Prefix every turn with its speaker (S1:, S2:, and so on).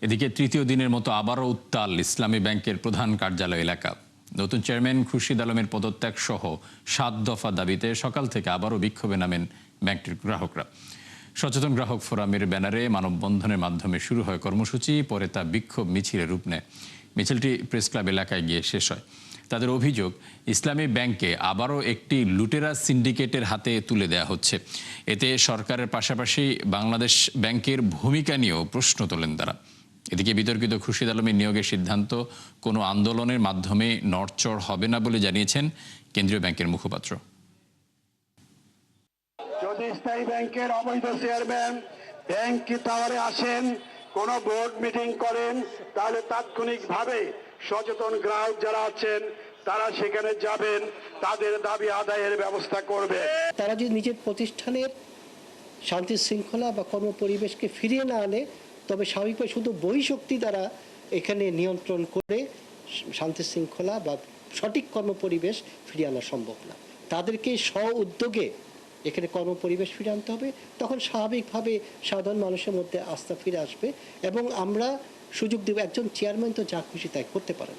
S1: এদিকে তৃতীয় দিনের মতো আবারও উত্তাল ইসলামী ব্যাংকের প্রধান কার্যালয় এলাকা। নতুন চেয়ারম্যান খুরশিদ আলমের পদত্যাগ সহ 7 দফা দাবিতে সকাল থেকে আবারও বিক্ষোভে নামেন ব্যাংকটির গ্রাহকরা। সচেতন গ্রাহক ফোরামের ব্যানারে মানববন্ধনের মাধ্যমে শুরু হয় কর্মসূচি, পরে তা বিক্ষোভ মিছিলে রূপ নেয়। মিছিলটি প্রেস ক্লাব এলাকায় গিয়ে শেষ হয়। তাদের অভিযোগ, ইসলামী ব্যাংকে আবারও একটি লুটেরা সিন্ডিকেটের হাতে তুলে দেওয়া হচ্ছে। এতে সরকারের পাশাপাশি বাংলাদেশ ব্যাংকের ভূমিকা নিয়েও প্রশ্ন তোলেন তারা। এদিকে বিতর্কিত খুরশিদ আলমের নিয়োগের সিদ্ধান্ত কোনো আন্দোলনের মাধ্যমে নড়চড় হবে না বলে জানিয়েছেন কেন্দ্রীয় ব্যাংকের মুখপাত্র।
S2: যদি স্থায়ী ব্যাংকের অবৈধ চেয়ারম্যান ব্যাংক টাওয়ারে আসেন, কোন বোর্ড মিটিং করেন, তাহলে তাৎক্ষণিকভাবে সচেতন গ্রাহক যারা আছেন তারা সেখানে যাবেন, তাদের দাবি আদায়ের ব্যবস্থা করবে।
S3: তারা যদি নিজের প্রতিষ্ঠানের শান্তি শৃঙ্খলা বা কর্মপরিবেশকে ফিরিয়ে না আনে, তবে স্বাভাবিকভাবে শুধু বহিঃশক্তি দ্বারা এখানে নিয়ন্ত্রণ করে শান্তি শৃঙ্খলা বা সঠিক কর্মপরিবেশ ফিরিয়ে আনা সম্ভব না। তাদেরকে স্ব উদ্যোগে এখানে কর্মপরিবেশ ফিরে আনতে হবে। তখন স্বাভাবিকভাবে সাধারণ মানুষের মধ্যে আস্থা ফিরে আসবে এবং আমরা সুযোগ দেব। একজন চেয়ারম্যান তো যা খুশি তাই করতে পারেন।